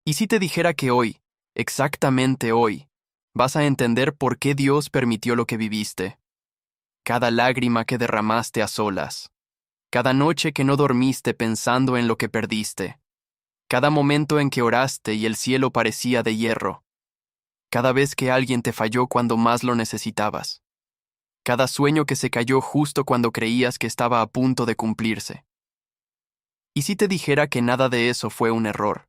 ¿Y si te dijera que hoy, exactamente hoy, vas a entender por qué Dios permitió lo que viviste? Cada lágrima que derramaste a solas, cada noche que no dormiste pensando en lo que perdiste, cada momento en que oraste y el cielo parecía de hierro, cada vez que alguien te falló cuando más lo necesitabas, cada sueño que se cayó justo cuando creías que estaba a punto de cumplirse. ¿Y si te dijera que nada de eso fue un error?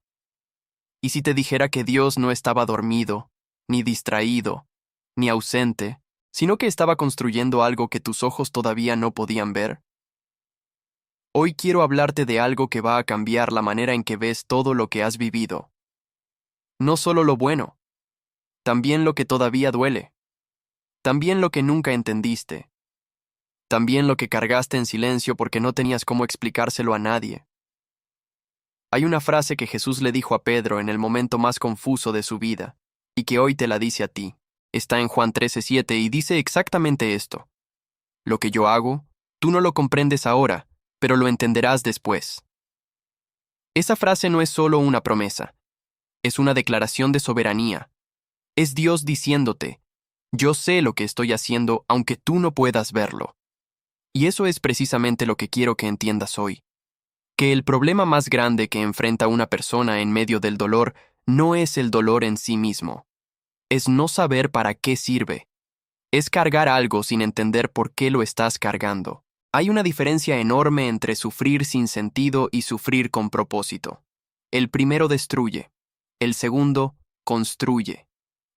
¿Y si te dijera que Dios no estaba dormido, ni distraído, ni ausente, sino que estaba construyendo algo que tus ojos todavía no podían ver? Hoy quiero hablarte de algo que va a cambiar la manera en que ves todo lo que has vivido. No solo lo bueno, también lo que todavía duele, también lo que nunca entendiste, también lo que cargaste en silencio porque no tenías cómo explicárselo a nadie. Hay una frase que Jesús le dijo a Pedro en el momento más confuso de su vida, y que hoy te la dice a ti. Está en Juan 13:7 y dice exactamente esto. Lo que yo hago, tú no lo comprendes ahora, pero lo entenderás después. Esa frase no es solo una promesa, es una declaración de soberanía. Es Dios diciéndote, yo sé lo que estoy haciendo aunque tú no puedas verlo. Y eso es precisamente lo que quiero que entiendas hoy. Que el problema más grande que enfrenta una persona en medio del dolor no es el dolor en sí mismo. Es no saber para qué sirve. Es cargar algo sin entender por qué lo estás cargando. Hay una diferencia enorme entre sufrir sin sentido y sufrir con propósito. El primero destruye, el segundo construye.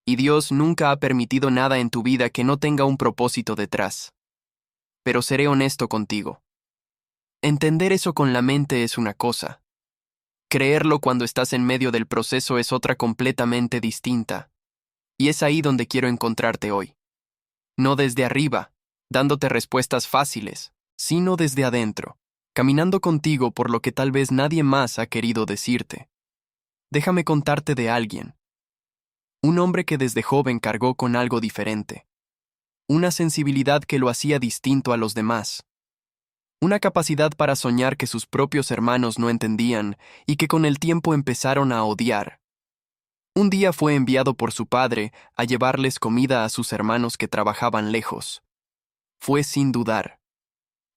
Y Dios nunca ha permitido nada en tu vida que no tenga un propósito detrás. Pero seré honesto contigo. Entender eso con la mente es una cosa. Creerlo cuando estás en medio del proceso es otra completamente distinta. Y es ahí donde quiero encontrarte hoy. No desde arriba, dándote respuestas fáciles, sino desde adentro, caminando contigo por lo que tal vez nadie más ha querido decirte. Déjame contarte de alguien. Un hombre que desde joven cargó con algo diferente. Una sensibilidad que lo hacía distinto a los demás. Una capacidad para soñar que sus propios hermanos no entendían y que con el tiempo empezaron a odiar. Un día fue enviado por su padre a llevarles comida a sus hermanos que trabajaban lejos. Fue sin dudar.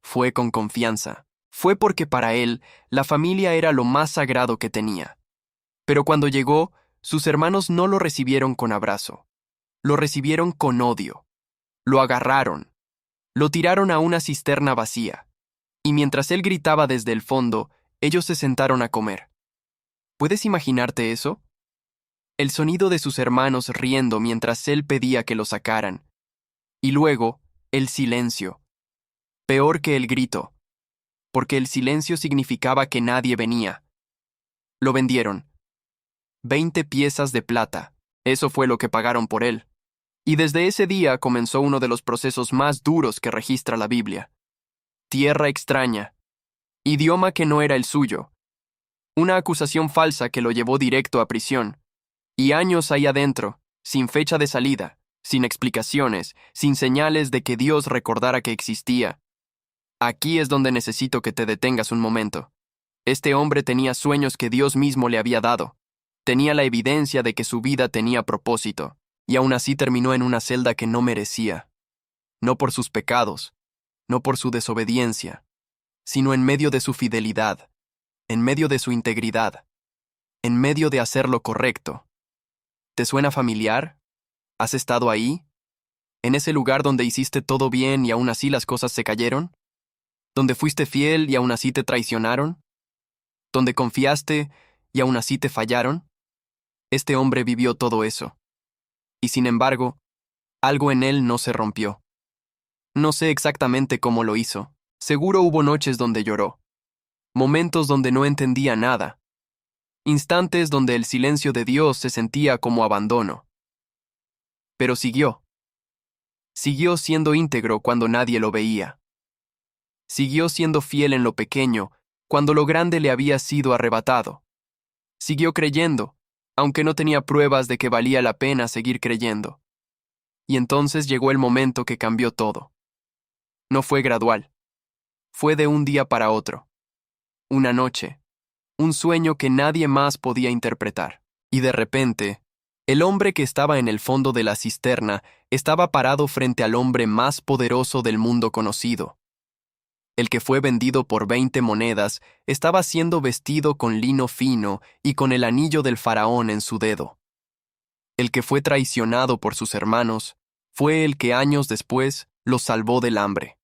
Fue con confianza. Fue porque para él la familia era lo más sagrado que tenía. Pero cuando llegó, sus hermanos no lo recibieron con abrazo. Lo recibieron con odio. Lo agarraron. Lo tiraron a una cisterna vacía. Y mientras él gritaba desde el fondo, ellos se sentaron a comer. ¿Puedes imaginarte eso? El sonido de sus hermanos riendo mientras él pedía que lo sacaran. Y luego, el silencio. Peor que el grito. Porque el silencio significaba que nadie venía. Lo vendieron. 20 piezas de plata. Eso fue lo que pagaron por él. Y desde ese día comenzó uno de los procesos más duros que registra la Biblia. Tierra extraña. Idioma que no era el suyo. Una acusación falsa que lo llevó directo a prisión. Y años ahí adentro, sin fecha de salida, sin explicaciones, sin señales de que Dios recordara que existía. Aquí es donde necesito que te detengas un momento. Este hombre tenía sueños que Dios mismo le había dado. Tenía la evidencia de que su vida tenía propósito, y aún así terminó en una celda que no merecía. No por sus pecados, no por su desobediencia, sino en medio de su fidelidad, en medio de su integridad, en medio de hacer lo correcto. ¿Te suena familiar? ¿Has estado ahí? ¿En ese lugar donde hiciste todo bien y aún así las cosas se cayeron? ¿Donde fuiste fiel y aún así te traicionaron? ¿Donde confiaste y aún así te fallaron? Este hombre vivió todo eso. Y sin embargo, algo en él no se rompió. No sé exactamente cómo lo hizo. Seguro hubo noches donde lloró. Momentos donde no entendía nada. Instantes donde el silencio de Dios se sentía como abandono. Pero siguió. Siguió siendo íntegro cuando nadie lo veía. Siguió siendo fiel en lo pequeño cuando lo grande le había sido arrebatado. Siguió creyendo, aunque no tenía pruebas de que valía la pena seguir creyendo. Y entonces llegó el momento que cambió todo. No fue gradual. Fue de un día para otro. Una noche. Un sueño que nadie más podía interpretar. Y de repente, el hombre que estaba en el fondo de la cisterna estaba parado frente al hombre más poderoso del mundo conocido. El que fue vendido por 20 monedas estaba siendo vestido con lino fino y con el anillo del faraón en su dedo. El que fue traicionado por sus hermanos fue el que años después los salvó del hambre.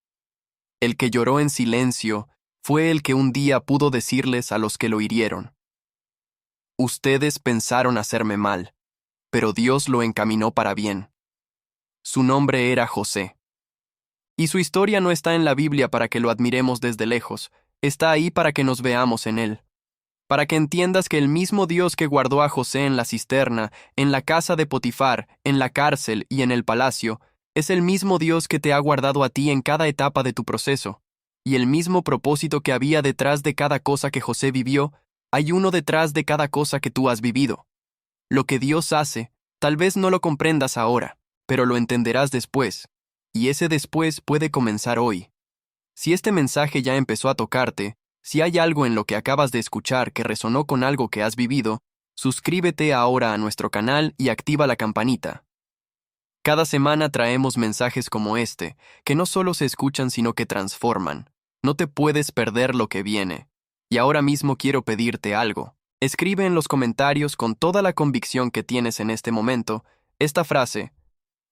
El que lloró en silencio fue el que un día pudo decirles a los que lo hirieron: ustedes pensaron hacerme mal, pero Dios lo encaminó para bien. Su nombre era José. Y su historia no está en la Biblia para que lo admiremos desde lejos, está ahí para que nos veamos en él. Para que entiendas que el mismo Dios que guardó a José en la cisterna, en la casa de Potifar, en la cárcel y en el palacio, es el mismo Dios que te ha guardado a ti en cada etapa de tu proceso. Y el mismo propósito que había detrás de cada cosa que José vivió, hay uno detrás de cada cosa que tú has vivido. Lo que Dios hace, tal vez no lo comprendas ahora, pero lo entenderás después. Y ese después puede comenzar hoy. Si este mensaje ya empezó a tocarte, si hay algo en lo que acabas de escuchar que resonó con algo que has vivido, suscríbete ahora a nuestro canal y activa la campanita. Cada semana traemos mensajes como este, que no solo se escuchan sino que transforman. No te puedes perder lo que viene. Y ahora mismo quiero pedirte algo. Escribe en los comentarios con toda la convicción que tienes en este momento esta frase: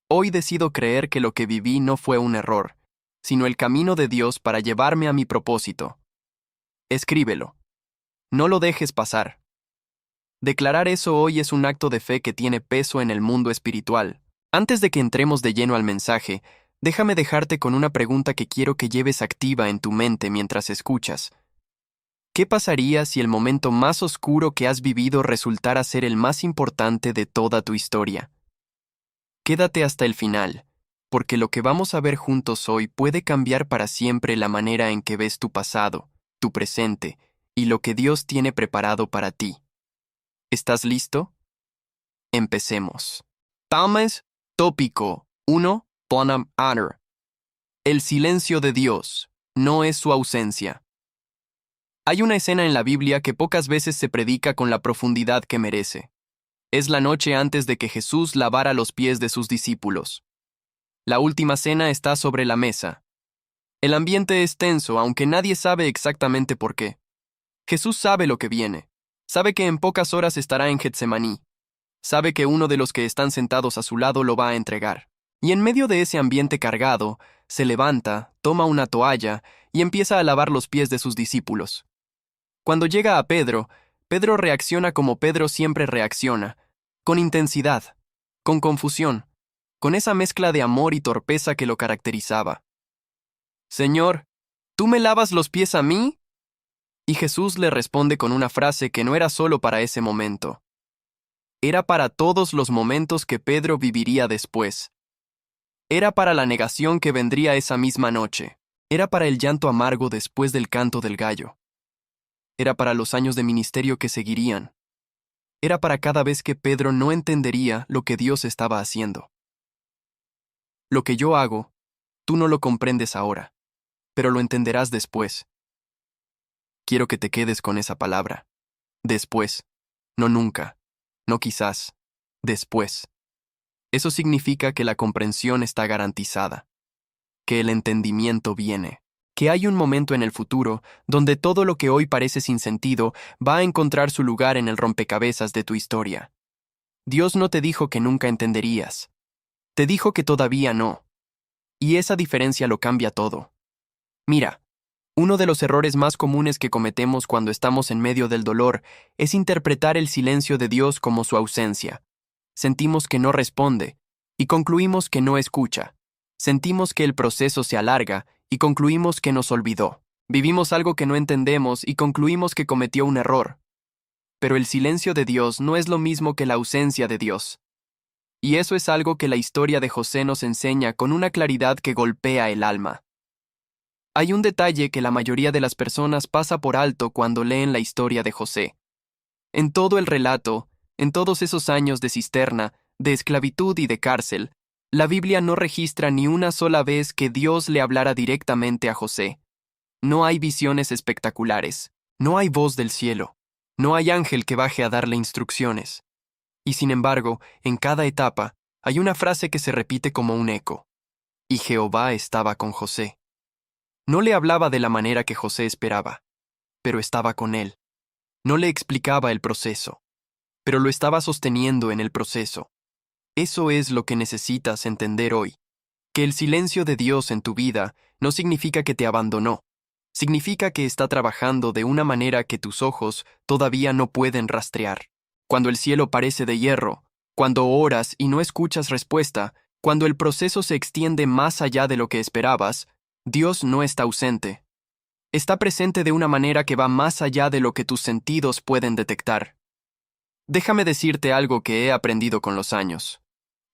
hoy decido creer que lo que viví no fue un error, sino el camino de Dios para llevarme a mi propósito. Escríbelo. No lo dejes pasar. Declarar eso hoy es un acto de fe que tiene peso en el mundo espiritual. Antes de que entremos de lleno al mensaje, déjame dejarte con una pregunta que quiero que lleves activa en tu mente mientras escuchas. ¿Qué pasaría si el momento más oscuro que has vivido resultara ser el más importante de toda tu historia? Quédate hasta el final, porque lo que vamos a ver juntos hoy puede cambiar para siempre la manera en que ves tu pasado, tu presente y lo que Dios tiene preparado para ti. ¿Estás listo? Empecemos. Tópico 1. Bonham Honor. El silencio de Dios no es su ausencia. Hay una escena en la Biblia que pocas veces se predica con la profundidad que merece. Es la noche antes de que Jesús lavara los pies de sus discípulos. La última cena está sobre la mesa. El ambiente es tenso, aunque nadie sabe exactamente por qué. Jesús sabe lo que viene. Sabe que en pocas horas estará en Getsemaní. Sabe que uno de los que están sentados a su lado lo va a entregar. Y en medio de ese ambiente cargado, se levanta, toma una toalla y empieza a lavar los pies de sus discípulos. Cuando llega a Pedro, Pedro reacciona como Pedro siempre reacciona, con intensidad, con confusión, con esa mezcla de amor y torpeza que lo caracterizaba. «Señor, ¿tú me lavas los pies a mí?» Y Jesús le responde con una frase que no era solo para ese momento. Era para todos los momentos que Pedro viviría después. Era para la negación que vendría esa misma noche. Era para el llanto amargo después del canto del gallo. Era para los años de ministerio que seguirían. Era para cada vez que Pedro no entendería lo que Dios estaba haciendo. Lo que yo hago, tú no lo comprendes ahora, pero lo entenderás después. Quiero que te quedes con esa palabra. Después. No nunca. No quizás. Después. Eso significa que la comprensión está garantizada, que el entendimiento viene, que hay un momento en el futuro donde todo lo que hoy parece sin sentido va a encontrar su lugar en el rompecabezas de tu historia. Dios no te dijo que nunca entenderías. Te dijo que todavía no. Y esa diferencia lo cambia todo. Mira, uno de los errores más comunes que cometemos cuando estamos en medio del dolor es interpretar el silencio de Dios como su ausencia. Sentimos que no responde y concluimos que no escucha. Sentimos que el proceso se alarga y concluimos que nos olvidó. Vivimos algo que no entendemos y concluimos que cometió un error. Pero el silencio de Dios no es lo mismo que la ausencia de Dios. Y eso es algo que la historia de José nos enseña con una claridad que golpea el alma. Hay un detalle que la mayoría de las personas pasa por alto cuando leen la historia de José. En todo el relato, en todos esos años de cisterna, de esclavitud y de cárcel, la Biblia no registra ni una sola vez que Dios le hablara directamente a José. No hay visiones espectaculares, no hay voz del cielo, no hay ángel que baje a darle instrucciones. Y sin embargo, en cada etapa, hay una frase que se repite como un eco. Y Jehová estaba con José. No le hablaba de la manera que José esperaba, pero estaba con él. No le explicaba el proceso, pero lo estaba sosteniendo en el proceso. Eso es lo que necesitas entender hoy. Que el silencio de Dios en tu vida no significa que te abandonó. Significa que está trabajando de una manera que tus ojos todavía no pueden rastrear. Cuando el cielo parece de hierro, cuando oras y no escuchas respuesta, cuando el proceso se extiende más allá de lo que esperabas, Dios no está ausente. Está presente de una manera que va más allá de lo que tus sentidos pueden detectar. Déjame decirte algo que he aprendido con los años.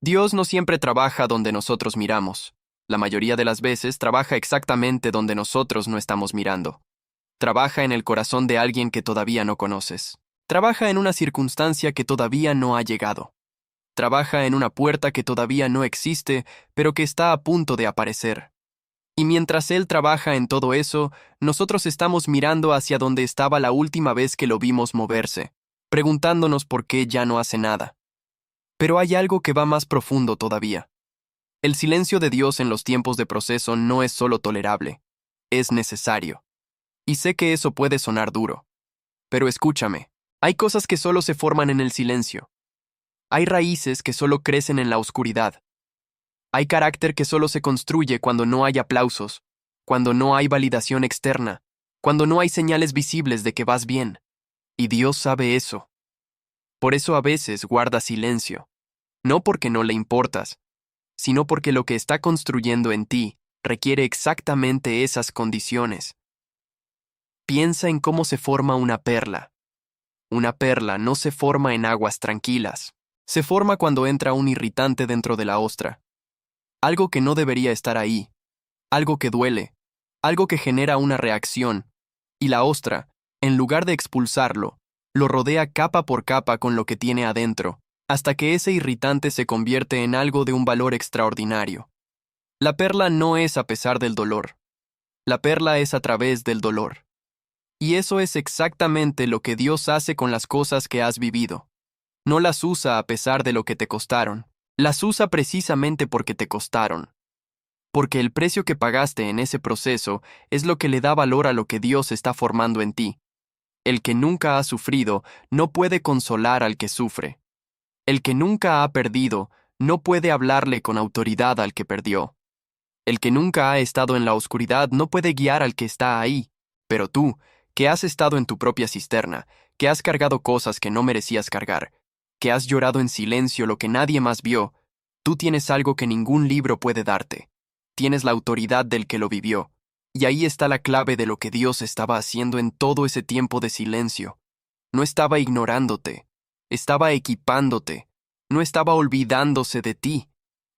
Dios no siempre trabaja donde nosotros miramos. La mayoría de las veces trabaja exactamente donde nosotros no estamos mirando. Trabaja en el corazón de alguien que todavía no conoces. Trabaja en una circunstancia que todavía no ha llegado. Trabaja en una puerta que todavía no existe, pero que está a punto de aparecer. Y mientras Él trabaja en todo eso, nosotros estamos mirando hacia donde estaba la última vez que lo vimos moverse, preguntándonos por qué ya no hace nada. Pero hay algo que va más profundo todavía. El silencio de Dios en los tiempos de proceso no es solo tolerable, es necesario. Y sé que eso puede sonar duro. Pero escúchame, hay cosas que solo se forman en el silencio. Hay raíces que solo crecen en la oscuridad. Hay carácter que solo se construye cuando no hay aplausos, cuando no hay validación externa, cuando no hay señales visibles de que vas bien. Y Dios sabe eso. Por eso a veces guarda silencio. No porque no le importas, sino porque lo que está construyendo en ti requiere exactamente esas condiciones. Piensa en cómo se forma una perla. Una perla no se forma en aguas tranquilas. Se forma cuando entra un irritante dentro de la ostra. Algo que no debería estar ahí. Algo que duele. Algo que genera una reacción. Y la ostra, en lugar de expulsarlo, lo rodea capa por capa con lo que tiene adentro, hasta que ese irritante se convierte en algo de un valor extraordinario. La perla no es a pesar del dolor. La perla es a través del dolor. Y eso es exactamente lo que Dios hace con las cosas que has vivido. No las usa a pesar de lo que te costaron. Las usa precisamente porque te costaron. Porque el precio que pagaste en ese proceso es lo que le da valor a lo que Dios está formando en ti. El que nunca ha sufrido no puede consolar al que sufre. El que nunca ha perdido no puede hablarle con autoridad al que perdió. El que nunca ha estado en la oscuridad no puede guiar al que está ahí. Pero tú, que has estado en tu propia cisterna, que has cargado cosas que no merecías cargar, que has llorado en silencio lo que nadie más vio, tú tienes algo que ningún libro puede darte. Tienes la autoridad del que lo vivió. Y ahí está la clave de lo que Dios estaba haciendo en todo ese tiempo de silencio. No estaba ignorándote, estaba equipándote, no estaba olvidándose de ti.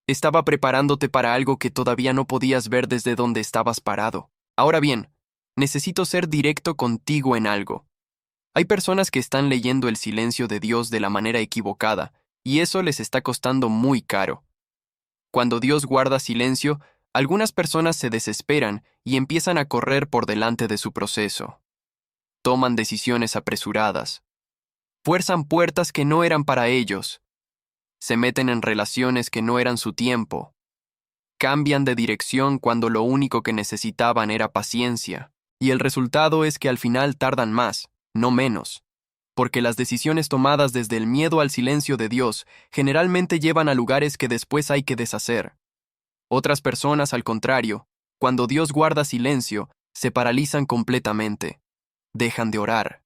Estaba preparándote para algo que todavía no podías ver desde donde estabas parado. Ahora bien, necesito ser directo contigo en algo. Hay personas que están leyendo el silencio de Dios de la manera equivocada, y eso les está costando muy caro. Cuando Dios guarda silencio, algunas personas se desesperan y empiezan a correr por delante de su proceso. Toman decisiones apresuradas. Fuerzan puertas que no eran para ellos. Se meten en relaciones que no eran su tiempo. Cambian de dirección cuando lo único que necesitaban era paciencia, y el resultado es que al final tardan más, no menos, porque las decisiones tomadas desde el miedo al silencio de Dios generalmente llevan a lugares que después hay que deshacer. Otras personas, al contrario, cuando Dios guarda silencio, se paralizan completamente. Dejan de orar,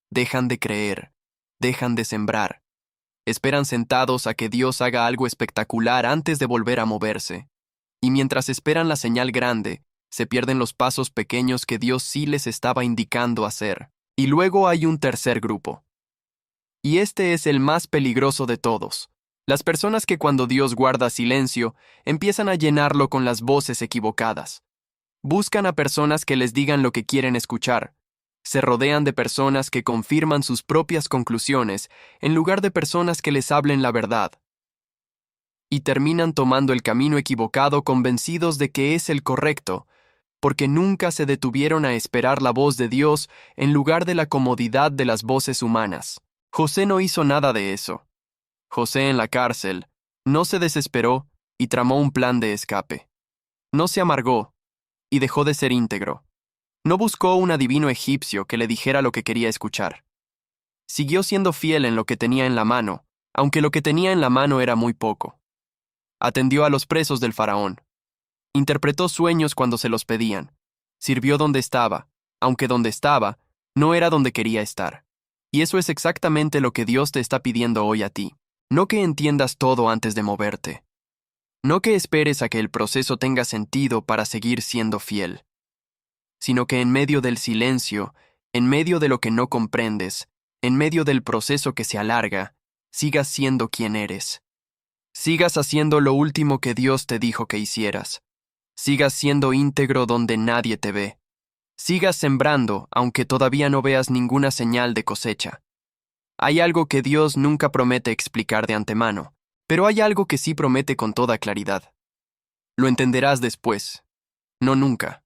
dejan de creer, dejan de sembrar. Esperan sentados a que Dios haga algo espectacular antes de volver a moverse. Y mientras esperan la señal grande, se pierden los pasos pequeños que Dios sí les estaba indicando hacer. Y luego hay un tercer grupo. Y este es el más peligroso de todos. Las personas que cuando Dios guarda silencio, empiezan a llenarlo con las voces equivocadas. Buscan a personas que les digan lo que quieren escuchar. Se rodean de personas que confirman sus propias conclusiones en lugar de personas que les hablen la verdad. Y terminan tomando el camino equivocado convencidos de que es el correcto, porque nunca se detuvieron a esperar la voz de Dios en lugar de la comodidad de las voces humanas. José no hizo nada de eso. José en la cárcel, no se desesperó y tramó un plan de escape. No se amargó y dejó de ser íntegro. No buscó un adivino egipcio que le dijera lo que quería escuchar. Siguió siendo fiel en lo que tenía en la mano, aunque lo que tenía en la mano era muy poco. Atendió a los presos del faraón. Interpretó sueños cuando se los pedían. Sirvió donde estaba, aunque donde estaba no era donde quería estar. Y eso es exactamente lo que Dios te está pidiendo hoy a ti. No que entiendas todo antes de moverte. No que esperes a que el proceso tenga sentido para seguir siendo fiel, sino que en medio del silencio, en medio de lo que no comprendes, en medio del proceso que se alarga, sigas siendo quien eres. Sigas haciendo lo último que Dios te dijo que hicieras. Sigas siendo íntegro donde nadie te ve. Sigas sembrando aunque todavía no veas ninguna señal de cosecha. Hay algo que Dios nunca promete explicar de antemano, pero hay algo que sí promete con toda claridad. Lo entenderás después. No nunca.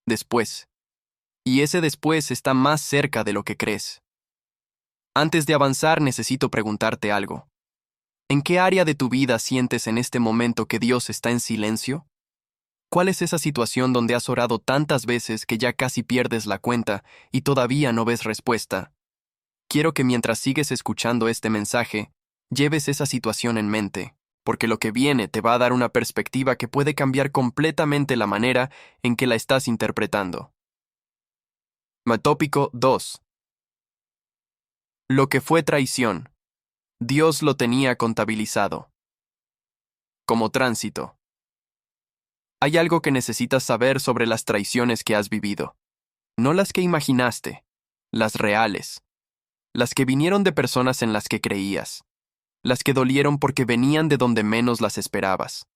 Después. Y ese después está más cerca de lo que crees. Antes de avanzar necesito preguntarte algo. ¿En qué área de tu vida sientes en este momento que Dios está en silencio? ¿Cuál es esa situación donde has orado tantas veces que ya casi pierdes la cuenta y todavía no ves respuesta? Quiero que mientras sigues escuchando este mensaje, lleves esa situación en mente, porque lo que viene te va a dar una perspectiva que puede cambiar completamente la manera en que la estás interpretando. Tópico 2. Lo que fue traición. Dios lo tenía contabilizado. Como tránsito. Hay algo que necesitas saber sobre las traiciones que has vivido. No las que imaginaste, las reales. Las que vinieron de personas en las que creías. Las que dolieron porque venían de donde menos las esperabas.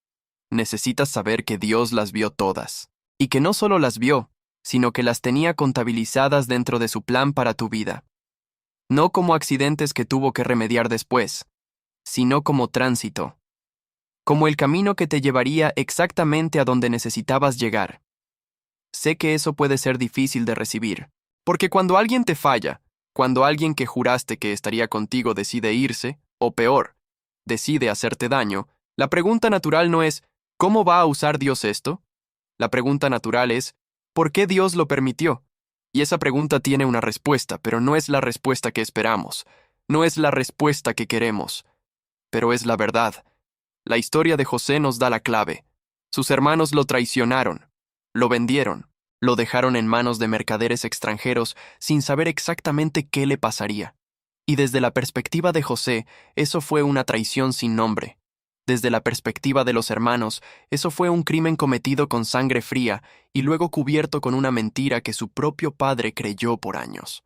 Necesitas saber que Dios las vio todas. Y que no solo las vio, sino que las tenía contabilizadas dentro de su plan para tu vida. No como accidentes que tuvo que remediar después, sino como tránsito. Como el camino que te llevaría exactamente a donde necesitabas llegar. Sé que eso puede ser difícil de recibir, porque cuando alguien te falla, cuando alguien que juraste que estaría contigo decide irse, o peor, decide hacerte daño, la pregunta natural no es ¿cómo va a usar Dios esto? La pregunta natural es ¿por qué Dios lo permitió? Y esa pregunta tiene una respuesta, pero no es la respuesta que esperamos, no es la respuesta que queremos, pero es la verdad. La historia de José nos da la clave. Sus hermanos lo traicionaron, lo vendieron, lo dejaron en manos de mercaderes extranjeros sin saber exactamente qué le pasaría. Y desde la perspectiva de José, eso fue una traición sin nombre. Desde la perspectiva de los hermanos, eso fue un crimen cometido con sangre fría y luego cubierto con una mentira que su propio padre creyó por años.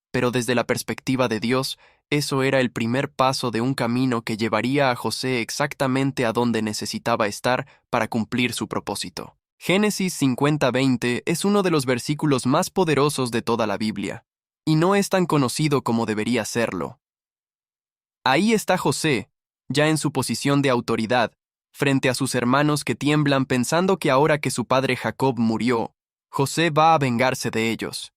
Pero desde la perspectiva de Dios, eso era el primer paso de un camino que llevaría a José exactamente a donde necesitaba estar para cumplir su propósito. Génesis 50:20 es uno de los versículos más poderosos de toda la Biblia, y no es tan conocido como debería serlo. Ahí está José, ya en su posición de autoridad, frente a sus hermanos que tiemblan pensando que ahora que su padre Jacob murió, José va a vengarse de ellos.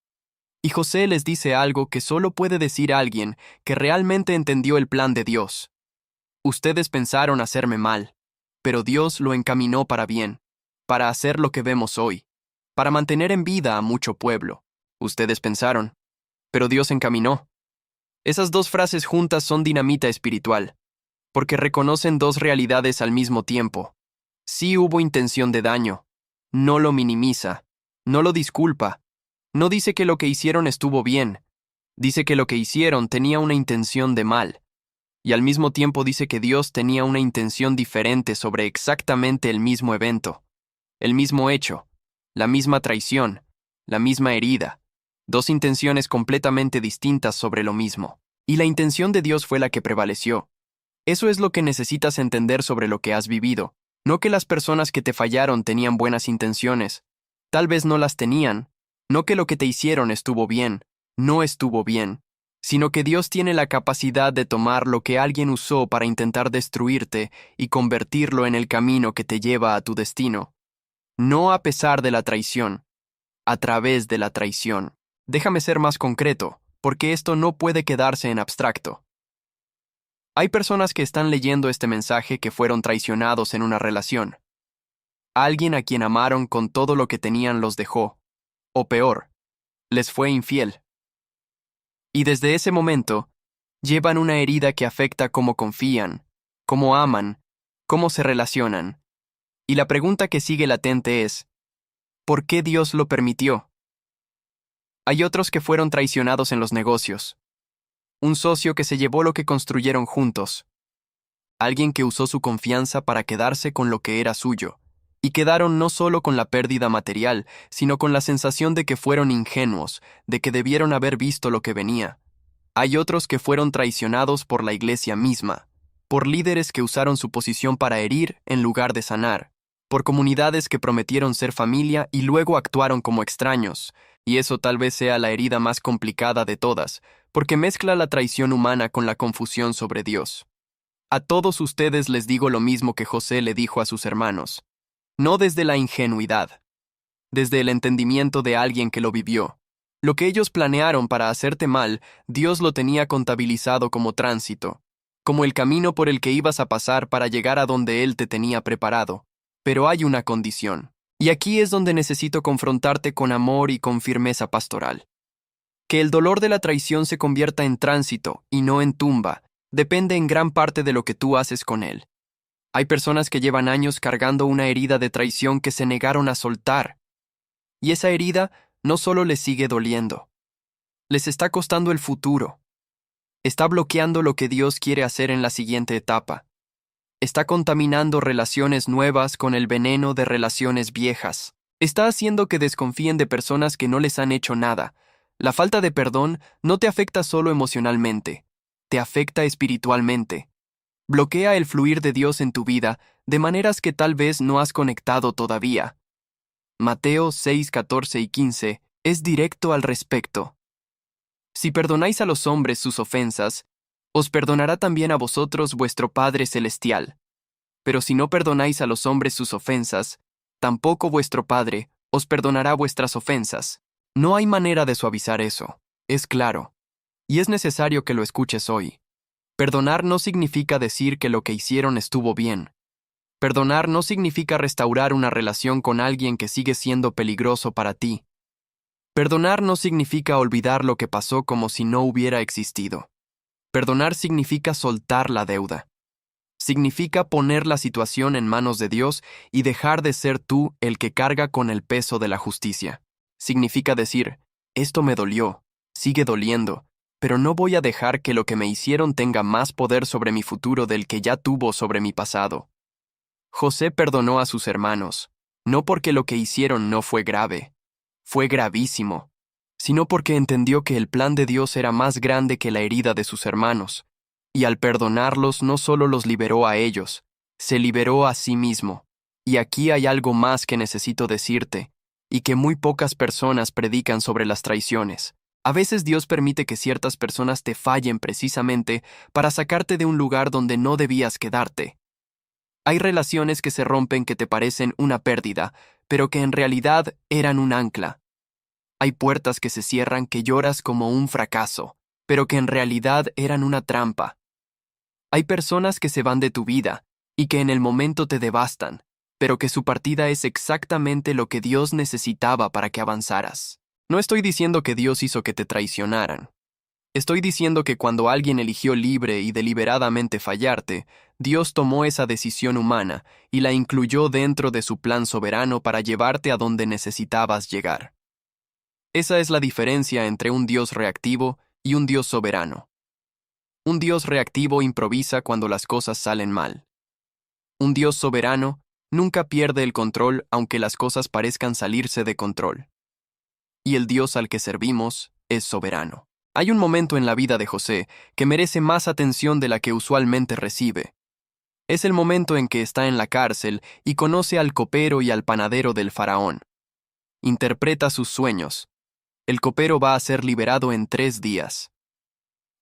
Y José les dice algo que solo puede decir alguien que realmente entendió el plan de Dios. Ustedes pensaron hacerme mal, pero Dios lo encaminó para bien, para hacer lo que vemos hoy, para mantener en vida a mucho pueblo. Ustedes pensaron, pero Dios encaminó. Esas dos frases juntas son dinamita espiritual, porque reconocen dos realidades al mismo tiempo. Sí hubo intención de daño, no lo minimiza, no lo disculpa. No dice que lo que hicieron estuvo bien, dice que lo que hicieron tenía una intención de mal, y al mismo tiempo dice que Dios tenía una intención diferente sobre exactamente el mismo evento, el mismo hecho, la misma traición, la misma herida, dos intenciones completamente distintas sobre lo mismo, y la intención de Dios fue la que prevaleció. Eso es lo que necesitas entender sobre lo que has vivido, no que las personas que te fallaron tenían buenas intenciones, tal vez no las tenían. No que lo que te hicieron estuvo bien, no estuvo bien, sino que Dios tiene la capacidad de tomar lo que alguien usó para intentar destruirte y convertirlo en el camino que te lleva a tu destino. No a pesar de la traición, a través de la traición. Déjame ser más concreto, porque esto no puede quedarse en abstracto. Hay personas que están leyendo este mensaje que fueron traicionados en una relación. Alguien a quien amaron con todo lo que tenían los dejó, o peor, les fue infiel. Y desde ese momento, llevan una herida que afecta cómo confían, cómo aman, cómo se relacionan. Y la pregunta que sigue latente es, ¿por qué Dios lo permitió? Hay otros que fueron traicionados en los negocios. Un socio que se llevó lo que construyeron juntos. Alguien que usó su confianza para quedarse con lo que era suyo. Y quedaron no solo con la pérdida material, sino con la sensación de que fueron ingenuos, de que debieron haber visto lo que venía. Hay otros que fueron traicionados por la iglesia misma, por líderes que usaron su posición para herir en lugar de sanar, por comunidades que prometieron ser familia y luego actuaron como extraños, y eso tal vez sea la herida más complicada de todas, porque mezcla la traición humana con la confusión sobre Dios. A todos ustedes les digo lo mismo que José le dijo a sus hermanos. No desde la ingenuidad, desde el entendimiento de alguien que lo vivió. Lo que ellos planearon para hacerte mal, Dios lo tenía contabilizado como tránsito, como el camino por el que ibas a pasar para llegar a donde Él te tenía preparado. Pero hay una condición. Y aquí es donde necesito confrontarte con amor y con firmeza pastoral. Que el dolor de la traición se convierta en tránsito y no en tumba, depende en gran parte de lo que tú haces con él. Hay personas que llevan años cargando una herida de traición que se negaron a soltar. Y esa herida no solo les sigue doliendo, les está costando el futuro. Está bloqueando lo que Dios quiere hacer en la siguiente etapa. Está contaminando relaciones nuevas con el veneno de relaciones viejas. Está haciendo que desconfíen de personas que no les han hecho nada. La falta de perdón no te afecta solo emocionalmente, te afecta espiritualmente. Bloquea el fluir de Dios en tu vida de maneras que tal vez no has conectado todavía. Mateo 6, 14 y 15 es directo al respecto. Si perdonáis a los hombres sus ofensas, os perdonará también a vosotros vuestro Padre Celestial. Pero si no perdonáis a los hombres sus ofensas, tampoco vuestro Padre os perdonará vuestras ofensas. No hay manera de suavizar eso, es claro. Y es necesario que lo escuches hoy. Perdonar no significa decir que lo que hicieron estuvo bien. Perdonar no significa restaurar una relación con alguien que sigue siendo peligroso para ti. Perdonar no significa olvidar lo que pasó como si no hubiera existido. Perdonar significa soltar la deuda. Significa poner la situación en manos de Dios y dejar de ser tú el que carga con el peso de la justicia. Significa decir, esto me dolió, sigue doliendo, pero no voy a dejar que lo que me hicieron tenga más poder sobre mi futuro del que ya tuvo sobre mi pasado. José perdonó a sus hermanos, no porque lo que hicieron no fue grave, fue gravísimo, sino porque entendió que el plan de Dios era más grande que la herida de sus hermanos, y al perdonarlos no solo los liberó a ellos, se liberó a sí mismo. Y aquí hay algo más que necesito decirte, y que muy pocas personas predican sobre las traiciones. A veces Dios permite que ciertas personas te fallen precisamente para sacarte de un lugar donde no debías quedarte. Hay relaciones que se rompen que te parecen una pérdida, pero que en realidad eran un ancla. Hay puertas que se cierran que lloras como un fracaso, pero que en realidad eran una trampa. Hay personas que se van de tu vida y que en el momento te devastan, pero que su partida es exactamente lo que Dios necesitaba para que avanzaras. No estoy diciendo que Dios hizo que te traicionaran. Estoy diciendo que cuando alguien eligió libre y deliberadamente fallarte, Dios tomó esa decisión humana y la incluyó dentro de su plan soberano para llevarte a donde necesitabas llegar. Esa es la diferencia entre un Dios reactivo y un Dios soberano. Un Dios reactivo improvisa cuando las cosas salen mal. Un Dios soberano nunca pierde el control aunque las cosas parezcan salirse de control. Y el Dios al que servimos es soberano. Hay un momento en la vida de José que merece más atención de la que usualmente recibe. Es el momento en que está en la cárcel y conoce al copero y al panadero del faraón. Interpreta sus sueños. El copero va a ser liberado en 3 días.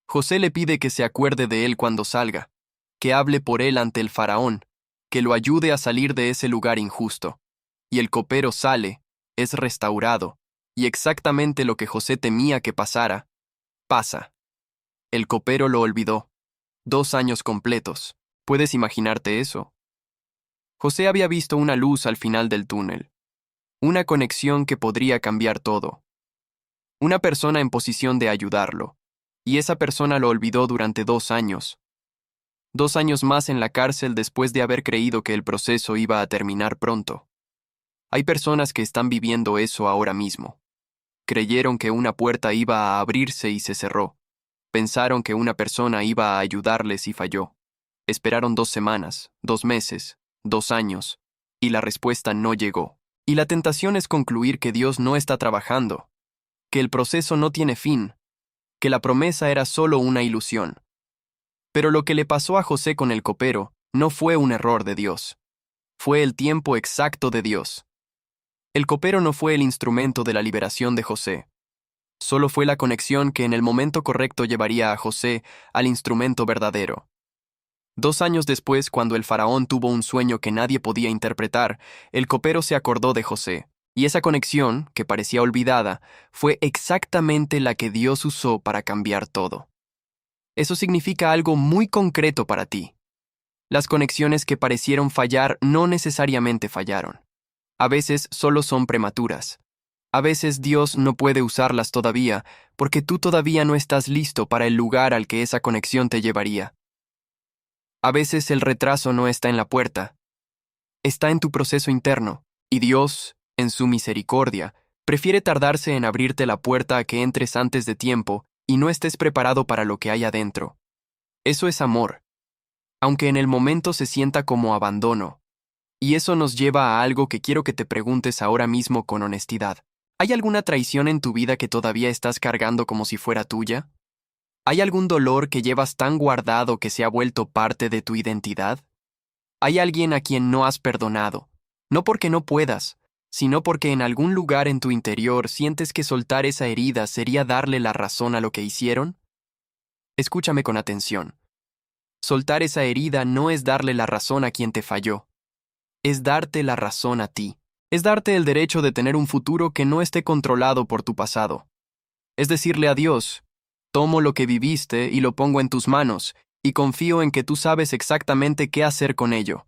José le pide que se acuerde de él cuando salga, que hable por él ante el faraón, que lo ayude a salir de ese lugar injusto. Y el copero sale, es restaurado, y exactamente lo que José temía que pasara, pasa. El copero lo olvidó. 2 años completos. ¿Puedes imaginarte eso? José había visto una luz al final del túnel, una conexión que podría cambiar todo, una persona en posición de ayudarlo, y esa persona lo olvidó durante 2 años. 2 años más en la cárcel después de haber creído que el proceso iba a terminar pronto. Hay personas que están viviendo eso ahora mismo. Creyeron que una puerta iba a abrirse y se cerró. Pensaron que una persona iba a ayudarles y falló. Esperaron 2 semanas, 2 meses, 2 años, y la respuesta no llegó. Y la tentación es concluir que Dios no está trabajando, que el proceso no tiene fin, que la promesa era solo una ilusión. Pero lo que le pasó a José con el copero no fue un error de Dios. Fue el tiempo exacto de Dios. El copero no fue el instrumento de la liberación de José. Solo fue la conexión que en el momento correcto llevaría a José al instrumento verdadero. 2 años después, cuando el faraón tuvo un sueño que nadie podía interpretar, el copero se acordó de José, y esa conexión, que parecía olvidada, fue exactamente la que Dios usó para cambiar todo. Eso significa algo muy concreto para ti. Las conexiones que parecieron fallar no necesariamente fallaron. A veces solo son prematuras. A veces Dios no puede usarlas todavía porque tú todavía no estás listo para el lugar al que esa conexión te llevaría. A veces el retraso no está en la puerta. Está en tu proceso interno, y Dios, en su misericordia, prefiere tardarse en abrirte la puerta a que entres antes de tiempo y no estés preparado para lo que hay adentro. Eso es amor, aunque en el momento se sienta como abandono. Y eso nos lleva a algo que quiero que te preguntes ahora mismo con honestidad. ¿Hay alguna traición en tu vida que todavía estás cargando como si fuera tuya? ¿Hay algún dolor que llevas tan guardado que se ha vuelto parte de tu identidad? ¿Hay alguien a quien no has perdonado? No porque no puedas, sino porque en algún lugar en tu interior sientes que soltar esa herida sería darle la razón a lo que hicieron. Escúchame con atención. Soltar esa herida no es darle la razón a quien te falló. Es darte la razón a ti. Es darte el derecho de tener un futuro que no esté controlado por tu pasado. Es decirle a Dios, tomo lo que viviste y lo pongo en tus manos, y confío en que tú sabes exactamente qué hacer con ello.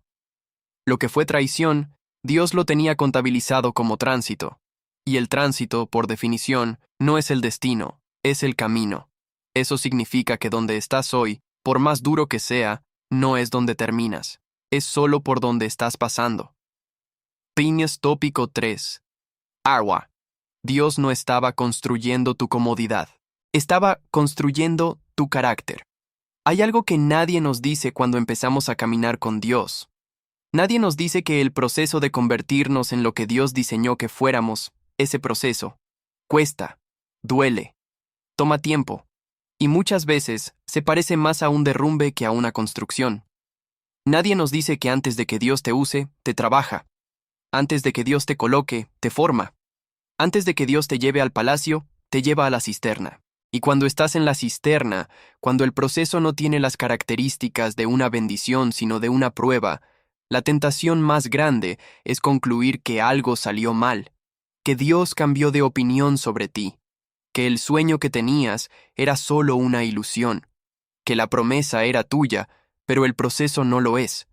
Lo que fue traición, Dios lo tenía contabilizado como tránsito. Y el tránsito, por definición, no es el destino, es el camino. Eso significa que donde estás hoy, por más duro que sea, no es donde terminas. Es solo por donde estás pasando. Pines tópico 3. Agua. Dios no estaba construyendo tu comodidad. Estaba construyendo tu carácter. Hay algo que nadie nos dice cuando empezamos a caminar con Dios. Nadie nos dice que el proceso de convertirnos en lo que Dios diseñó que fuéramos, ese proceso, cuesta, duele, toma tiempo, y muchas veces se parece más a un derrumbe que a una construcción. Nadie nos dice que antes de que Dios te use, te trabaja. Antes de que Dios te coloque, te forma. Antes de que Dios te lleve al palacio, te lleva a la cisterna. Y cuando estás en la cisterna, cuando el proceso no tiene las características de una bendición sino de una prueba, la tentación más grande es concluir que algo salió mal, que Dios cambió de opinión sobre ti, que el sueño que tenías era solo una ilusión, que la promesa era tuya, pero el proceso no lo es.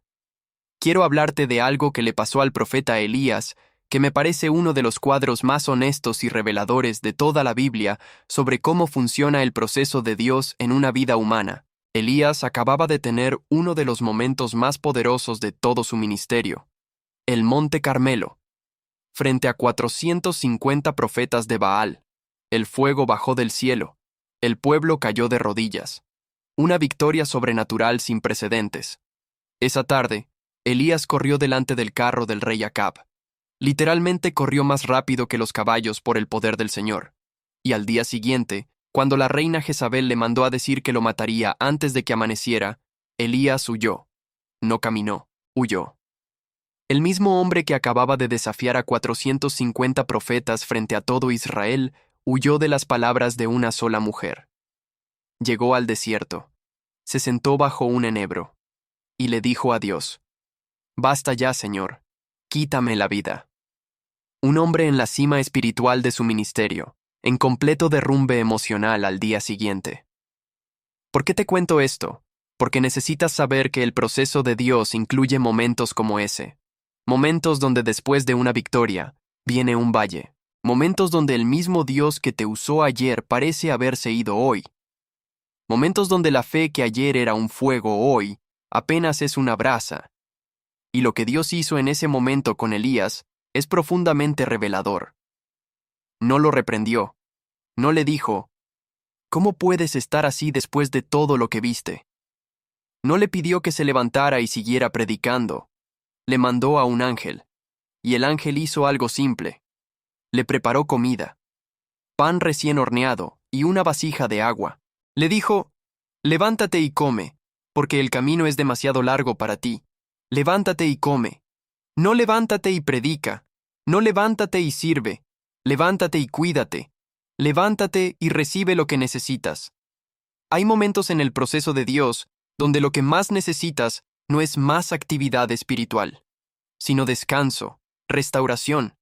Quiero hablarte de algo que le pasó al profeta Elías, que me parece uno de los cuadros más honestos y reveladores de toda la Biblia sobre cómo funciona el proceso de Dios en una vida humana. Elías acababa de tener uno de los momentos más poderosos de todo su ministerio, el Monte Carmelo. Frente a 450 profetas de Baal, el fuego bajó del cielo, el pueblo cayó de rodillas. Una victoria sobrenatural sin precedentes. Esa tarde, Elías corrió delante del carro del rey Acab. Literalmente corrió más rápido que los caballos por el poder del Señor. Y al día siguiente, cuando la reina Jezabel le mandó a decir que lo mataría antes de que amaneciera, Elías huyó. No caminó, huyó. El mismo hombre que acababa de desafiar a 450 profetas frente a todo Israel, huyó de las palabras de una sola mujer. Llegó al desierto. Se sentó bajo un enebro. Y le dijo a Dios, «Basta ya, Señor, quítame la vida». Un hombre en la cima espiritual de su ministerio, en completo derrumbe emocional al día siguiente. ¿Por qué te cuento esto? porque necesitas saber que el proceso de Dios incluye momentos como ese. Momentos donde después de una victoria, viene un valle. Momentos donde el mismo Dios que te usó ayer parece haberse ido hoy. Momentos donde la fe que ayer era un fuego hoy, apenas es una brasa. Y lo que Dios hizo en ese momento con Elías es profundamente revelador. No lo reprendió. No le dijo, ¿cómo puedes estar así después de todo lo que viste? No le pidió que se levantara y siguiera predicando. Le mandó a un ángel. Y el ángel hizo algo simple. Le preparó comida, pan recién horneado y una vasija de agua. Le dijo, levántate y come, porque el camino es demasiado largo para ti. Levántate y come. No levántate y predica. No levántate y sirve. Levántate y cuídate. Levántate y recibe lo que necesitas. Hay momentos en el proceso de Dios donde lo que más necesitas no es más actividad espiritual, sino descanso, restauración,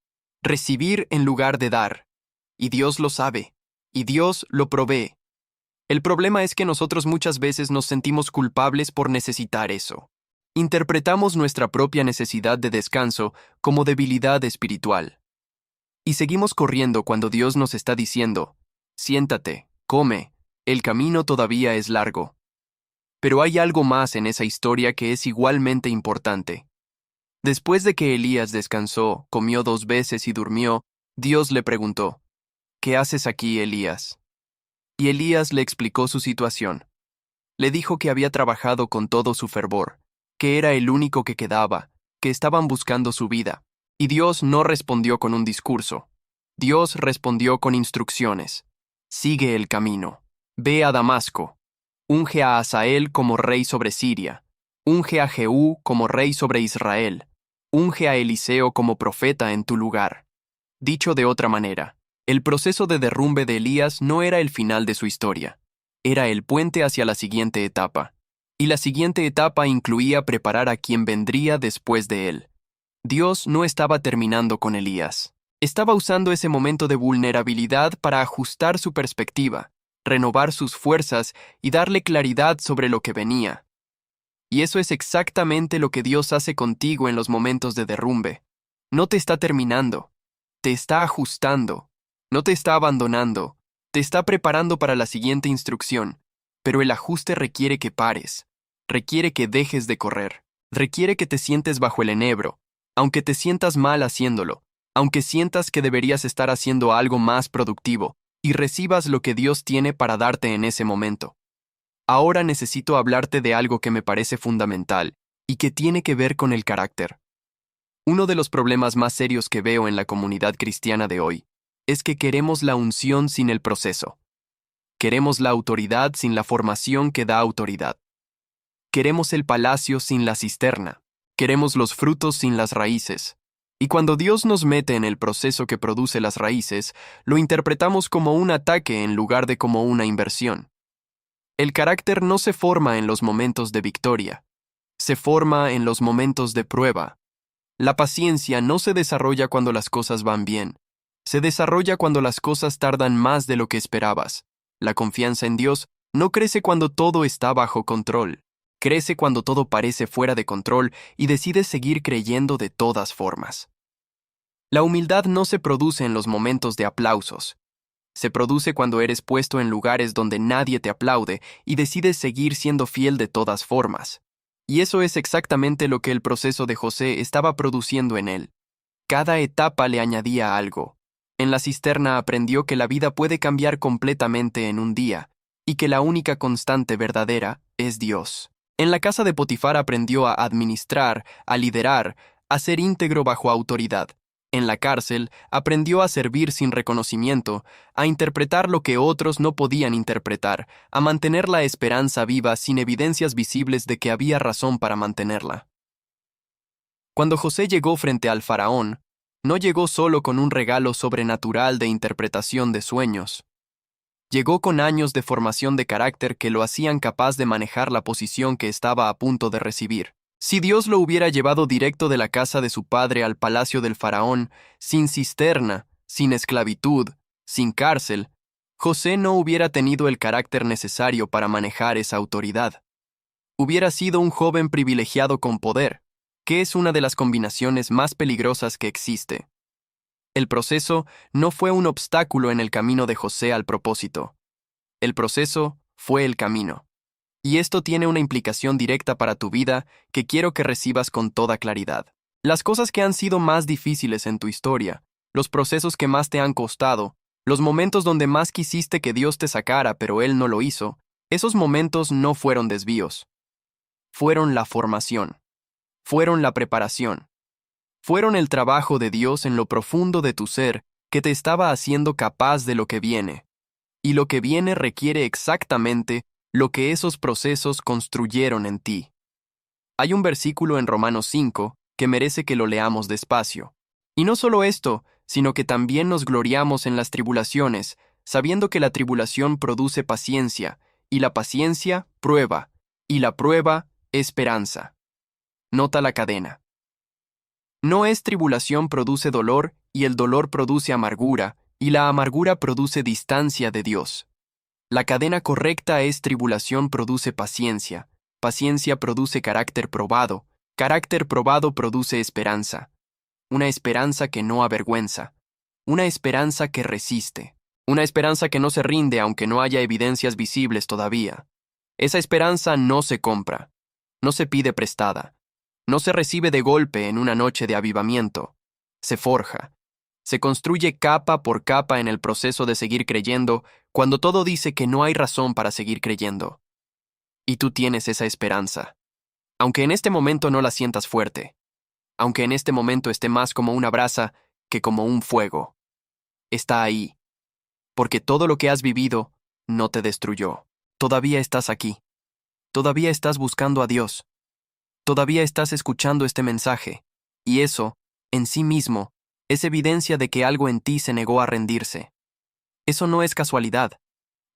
recibir en lugar de dar. Y Dios lo sabe, y Dios lo provee. El problema es que nosotros muchas veces nos sentimos culpables por necesitar eso. Interpretamos nuestra propia necesidad de descanso como debilidad espiritual. Y seguimos corriendo cuando Dios nos está diciendo, siéntate, come, el camino todavía es largo. Pero hay algo más en esa historia que es igualmente importante. Después de que Elías descansó, comió 2 veces y durmió, Dios le preguntó, ¿qué haces aquí, Elías? Y Elías le explicó su situación. Le dijo que había trabajado con todo su fervor, que era el único que quedaba, que estaban buscando su vida. Y Dios no respondió con un discurso. Dios respondió con instrucciones. Sigue el camino. Ve a Damasco. Unge a Hazael como rey sobre Siria. Unge a Jehú como rey sobre Israel. Unge a Eliseo como profeta en tu lugar. Dicho de otra manera, el proceso de derrumbe de Elías no era el final de su historia. Era el puente hacia la siguiente etapa. Y la siguiente etapa incluía preparar a quien vendría después de él. Dios no estaba terminando con Elías. Estaba usando ese momento de vulnerabilidad para ajustar su perspectiva, renovar sus fuerzas y darle claridad sobre lo que venía. Y eso es exactamente lo que Dios hace contigo en los momentos de derrumbe. No te está terminando, te está ajustando, no te está abandonando, te está preparando para la siguiente instrucción, pero el ajuste requiere que pares, requiere que dejes de correr, requiere que te sientes bajo el enebro, aunque te sientas mal haciéndolo, aunque sientas que deberías estar haciendo algo más productivo, y recibas lo que Dios tiene para darte en ese momento. Ahora necesito hablarte de algo que me parece fundamental, y que tiene que ver con el carácter. Uno de los problemas más serios que veo en la comunidad cristiana de hoy es que queremos la unción sin el proceso. Queremos la autoridad sin la formación que da autoridad. Queremos el palacio sin la cisterna. Queremos los frutos sin las raíces. Y cuando Dios nos mete en el proceso que produce las raíces, lo interpretamos como un ataque en lugar de como una inversión. El carácter no se forma en los momentos de victoria. Se forma en los momentos de prueba. La paciencia no se desarrolla cuando las cosas van bien. Se desarrolla cuando las cosas tardan más de lo que esperabas. La confianza en Dios no crece cuando todo está bajo control. Crece cuando todo parece fuera de control y decides seguir creyendo de todas formas. La humildad no se produce en los momentos de aplausos. Se produce cuando eres puesto en lugares donde nadie te aplaude y decides seguir siendo fiel de todas formas. Y eso es exactamente lo que el proceso de José estaba produciendo en él. Cada etapa le añadía algo. En la cisterna aprendió que la vida puede cambiar completamente en un día, y que la única constante verdadera es Dios. En la casa de Potifar aprendió a administrar, a liderar, a ser íntegro bajo autoridad. En la cárcel aprendió a servir sin reconocimiento, a interpretar lo que otros no podían interpretar, a mantener la esperanza viva sin evidencias visibles de que había razón para mantenerla. Cuando José llegó frente al faraón, no llegó solo con un regalo sobrenatural de interpretación de sueños. Llegó con años de formación de carácter que lo hacían capaz de manejar la posición que estaba a punto de recibir. Si Dios lo hubiera llevado directo de la casa de su padre al palacio del faraón, sin cisterna, sin esclavitud, sin cárcel, José no hubiera tenido el carácter necesario para manejar esa autoridad. Hubiera sido un joven privilegiado con poder, que es una de las combinaciones más peligrosas que existe. El proceso no fue un obstáculo en el camino de José al propósito. El proceso fue el camino. Y esto tiene una implicación directa para tu vida que quiero que recibas con toda claridad. Las cosas que han sido más difíciles en tu historia, los procesos que más te han costado, los momentos donde más quisiste que Dios te sacara pero Él no lo hizo, esos momentos no fueron desvíos. Fueron la formación. Fueron la preparación. Fueron el trabajo de Dios en lo profundo de tu ser que te estaba haciendo capaz de lo que viene. Y lo que viene requiere exactamente lo que esos procesos construyeron en ti. Hay un versículo en Romanos 5 que merece que lo leamos despacio. Y no solo esto, sino que también nos gloriamos en las tribulaciones, sabiendo que la tribulación produce paciencia, y la paciencia, prueba, y la prueba, esperanza. Nota la cadena. No es tribulación produce dolor, y el dolor produce amargura, y la amargura produce distancia de Dios. La cadena correcta es tribulación produce paciencia, paciencia produce carácter probado produce esperanza. Una esperanza que no avergüenza, una esperanza que resiste, una esperanza que no se rinde aunque no haya evidencias visibles todavía. Esa esperanza no se compra, no se pide prestada, no se recibe de golpe en una noche de avivamiento, se forja. Se construye capa por capa en el proceso de seguir creyendo cuando todo dice que no hay razón para seguir creyendo. Y tú tienes esa esperanza. Aunque en este momento no la sientas fuerte, aunque en este momento esté más como una brasa que como un fuego, está ahí. Porque todo lo que has vivido no te destruyó. Todavía estás aquí. Todavía estás buscando a Dios. Todavía estás escuchando este mensaje. Y eso, en sí mismo, es evidencia de que algo en ti se negó a rendirse. Eso no es casualidad.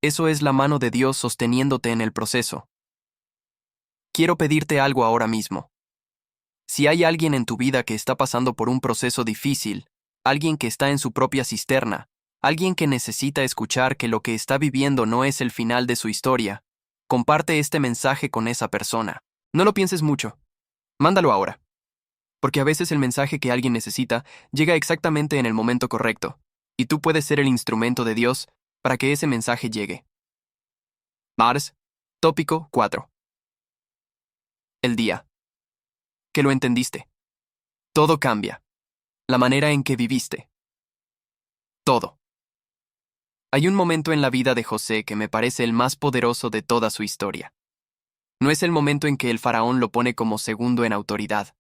Eso es la mano de Dios sosteniéndote en el proceso. Quiero pedirte algo ahora mismo. Si hay alguien en tu vida que está pasando por un proceso difícil, alguien que está en su propia cisterna, alguien que necesita escuchar que lo que está viviendo no es el final de su historia, comparte este mensaje con esa persona. No lo pienses mucho. Mándalo ahora. Porque a veces el mensaje que alguien necesita llega exactamente en el momento correcto, y tú puedes ser el instrumento de Dios para que ese mensaje llegue. Mars, tópico 4. El día. Que lo entendiste. Todo cambia. La manera en que viviste. Todo. Hay un momento en la vida de José que me parece el más poderoso de toda su historia. No es el momento en que el faraón lo pone como segundo en autoridad.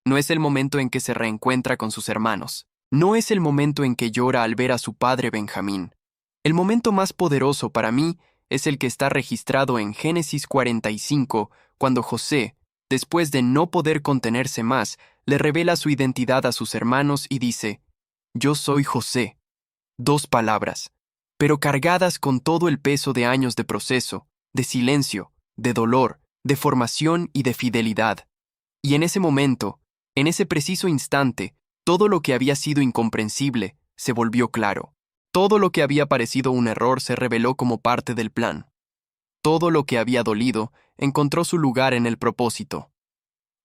No es el momento en que se reencuentra con sus hermanos. No es el momento en que llora al ver a su padre Benjamín. El momento más poderoso para mí es el que está registrado en Génesis 45, cuando José, después de no poder contenerse más, le revela su identidad a sus hermanos y dice: «Yo soy José». 2 palabras, pero cargadas con todo el peso de años de proceso, de silencio, de dolor, de formación y de fidelidad. Y en ese momento, en ese preciso instante, todo lo que había sido incomprensible se volvió claro. Todo lo que había parecido un error se reveló como parte del plan. Todo lo que había dolido encontró su lugar en el propósito.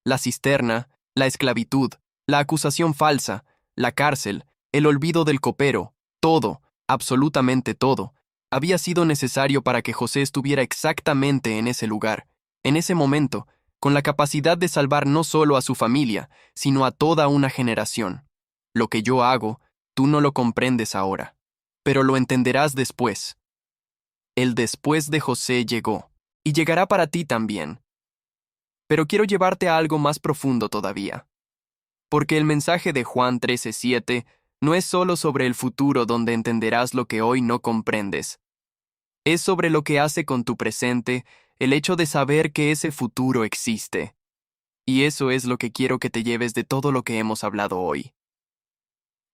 La cisterna, la esclavitud, la acusación falsa, la cárcel, el olvido del copero, todo, absolutamente todo, había sido necesario para que José estuviera exactamente en ese lugar, en ese momento, con la capacidad de salvar no solo a su familia, sino a toda una generación. Lo que yo hago, tú no lo comprendes ahora, pero lo entenderás después. El después de José llegó, y llegará para ti también. Pero quiero llevarte a algo más profundo todavía. Porque el mensaje de Juan 13:7 no es solo sobre el futuro donde entenderás lo que hoy no comprendes. Es sobre lo que hace con tu presente el hecho de saber que ese futuro existe. Y eso es lo que quiero que te lleves de todo lo que hemos hablado hoy.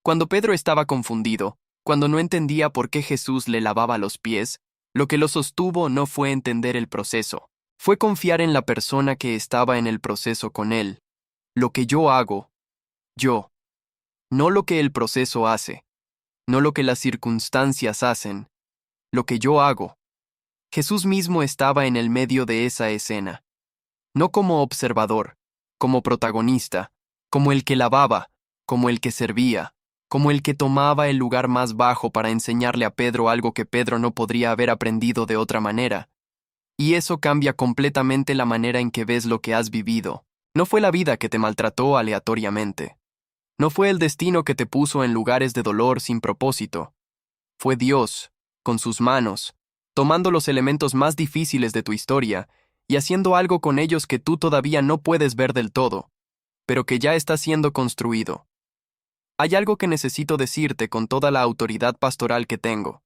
Cuando Pedro estaba confundido, cuando no entendía por qué Jesús le lavaba los pies, lo que lo sostuvo no fue entender el proceso, fue confiar en la persona que estaba en el proceso con él. Lo que yo hago, yo, no lo que el proceso hace, no lo que las circunstancias hacen, lo que yo hago. Jesús mismo estaba en el medio de esa escena. no como observador, como protagonista, como el que lavaba, como el que servía, como el que tomaba el lugar más bajo para enseñarle a Pedro algo que Pedro no podría haber aprendido de otra manera. Y eso cambia completamente la manera en que ves lo que has vivido. No fue la vida que te maltrató aleatoriamente. No fue el destino que te puso en lugares de dolor sin propósito. Fue Dios, con sus manos, tomando los elementos más difíciles de tu historia y haciendo algo con ellos que tú todavía no puedes ver del todo, pero que ya está siendo construido. Hay algo que necesito decirte con toda la autoridad pastoral que tengo.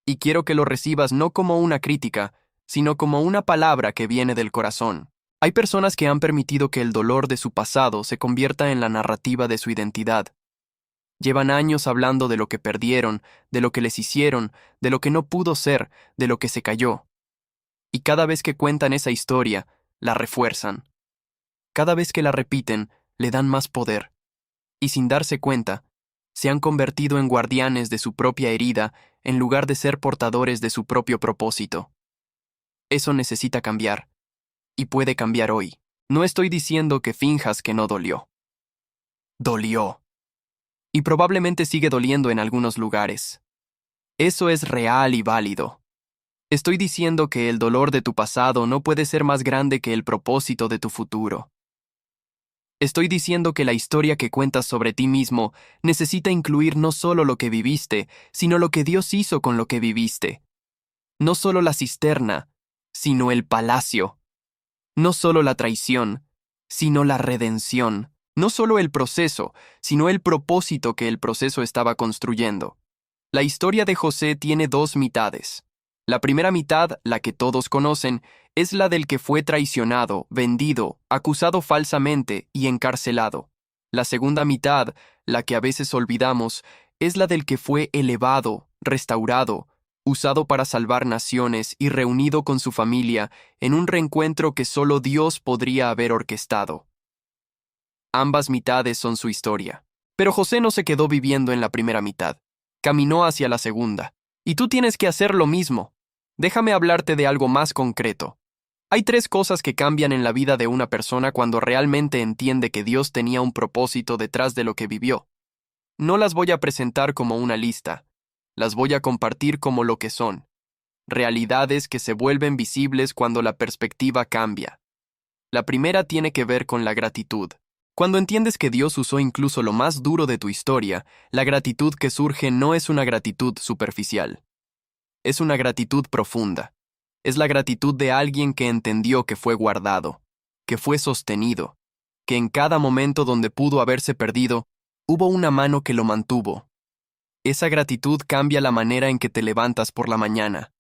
Y quiero que lo recibas no como una crítica, sino como una palabra que viene del corazón. Hay personas que han permitido que el dolor de su pasado se convierta en la narrativa de su identidad. Llevan años hablando de lo que perdieron, de lo que les hicieron, de lo que no pudo ser, de lo que se cayó. Y cada vez que cuentan esa historia, la refuerzan. Cada vez que la repiten, le dan más poder. Y sin darse cuenta, se han convertido en guardianes de su propia herida en lugar de ser portadores de su propio propósito. Eso necesita cambiar. Y puede cambiar hoy. No estoy diciendo que finjas que no dolió. Dolió. Y probablemente sigue doliendo en algunos lugares. Eso es real y válido. Estoy diciendo que el dolor de tu pasado no puede ser más grande que el propósito de tu futuro. Estoy diciendo que la historia que cuentas sobre ti mismo necesita incluir no solo lo que viviste, sino lo que Dios hizo con lo que viviste. No solo la cisterna, sino el palacio. No solo la traición, sino la redención. No solo el proceso, sino el propósito que el proceso estaba construyendo. La historia de José tiene dos mitades. La primera mitad, la que todos conocen, es la del que fue traicionado, vendido, acusado falsamente y encarcelado. La segunda mitad, la que a veces olvidamos, es la del que fue elevado, restaurado, usado para salvar naciones y reunido con su familia en un reencuentro que solo Dios podría haber orquestado. Ambas mitades son su historia. Pero José no se quedó viviendo en la primera mitad. Caminó hacia la segunda. Y tú tienes que hacer lo mismo. Déjame hablarte de algo más concreto. Hay tres cosas que cambian en la vida de una persona cuando realmente entiende que Dios tenía un propósito detrás de lo que vivió. No las voy a presentar como una lista. Las voy a compartir como lo que son. Realidades que se vuelven visibles cuando la perspectiva cambia. La primera tiene que ver con la gratitud. Cuando entiendes que Dios usó incluso lo más duro de tu historia, la gratitud que surge no es una gratitud superficial. Es una gratitud profunda. Es la gratitud de alguien que entendió que fue guardado, que fue sostenido, que en cada momento donde pudo haberse perdido, hubo una mano que lo mantuvo. Esa gratitud cambia la manera en que te levantas por la mañana,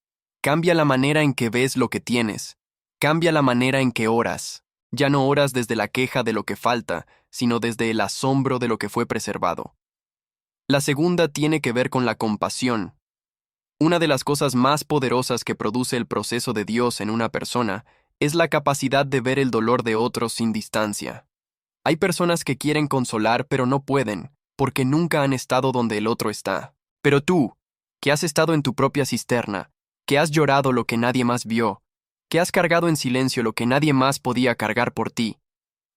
cambia la manera en que ves lo que tienes, cambia la manera en que oras. Ya no oras desde la queja de lo que falta, sino desde el asombro de lo que fue preservado. La segunda tiene que ver con la compasión. Una de las cosas más poderosas que produce el proceso de Dios en una persona es la capacidad de ver el dolor de otros sin distancia. Hay personas que quieren consolar pero no pueden, porque nunca han estado donde el otro está. Pero tú, que has estado en tu propia cisterna, que has llorado lo que nadie más vio, que has cargado en silencio lo que nadie más podía cargar por ti,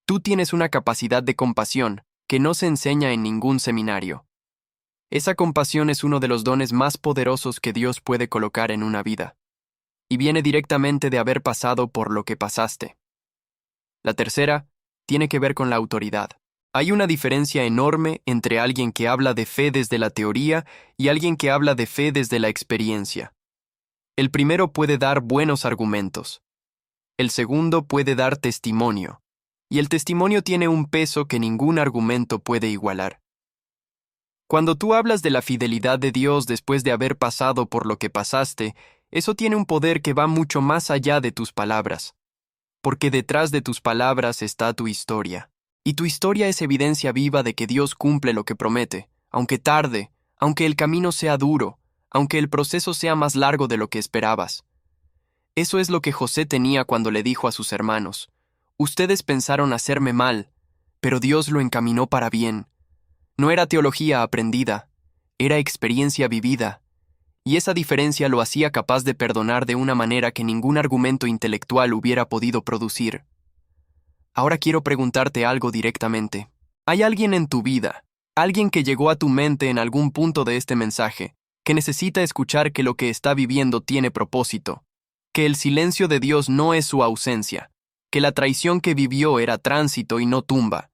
tú tienes una capacidad de compasión que no se enseña en ningún seminario. Esa compasión es uno de los dones más poderosos que Dios puede colocar en una vida, y viene directamente de haber pasado por lo que pasaste. La tercera tiene que ver con la autoridad. Hay una diferencia enorme entre alguien que habla de fe desde la teoría y alguien que habla de fe desde la experiencia. El primero puede dar buenos argumentos. El segundo puede dar testimonio. Y el testimonio tiene un peso que ningún argumento puede igualar. Cuando tú hablas de la fidelidad de Dios después de haber pasado por lo que pasaste, eso tiene un poder que va mucho más allá de tus palabras. Porque detrás de tus palabras está tu historia. Y tu historia es evidencia viva de que Dios cumple lo que promete, aunque tarde, aunque el camino sea duro, aunque el proceso sea más largo de lo que esperabas. Eso es lo que José tenía cuando le dijo a sus hermanos: ustedes pensaron hacerme mal, pero Dios lo encaminó para bien. No era teología aprendida, era experiencia vivida, y esa diferencia lo hacía capaz de perdonar de una manera que ningún argumento intelectual hubiera podido producir. Ahora quiero preguntarte algo directamente. ¿Hay alguien en tu vida, alguien que llegó a tu mente en algún punto de este mensaje, que necesita escuchar que lo que está viviendo tiene propósito, que el silencio de Dios no es su ausencia, que la traición que vivió era tránsito y no tumba,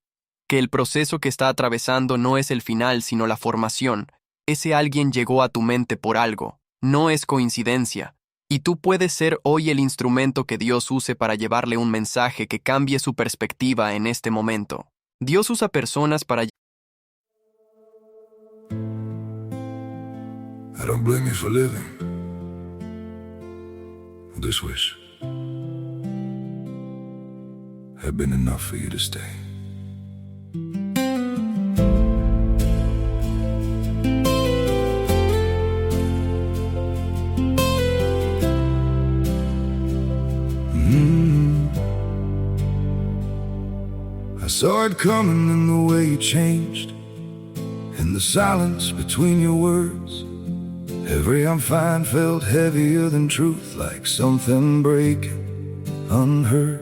que el proceso que está atravesando no es el final sino la formación? Ese alguien llegó a tu mente por algo, no es coincidencia, y tú puedes ser hoy el instrumento que Dios use para llevarle un mensaje que cambie su perspectiva en este momento. Dios usa personas para... I don't blame you for living this wish had been enough for you to stay. I saw it coming in the way you changed, in the silence between your words. Every I'm fine felt heavier than truth, like something breaking, unheard.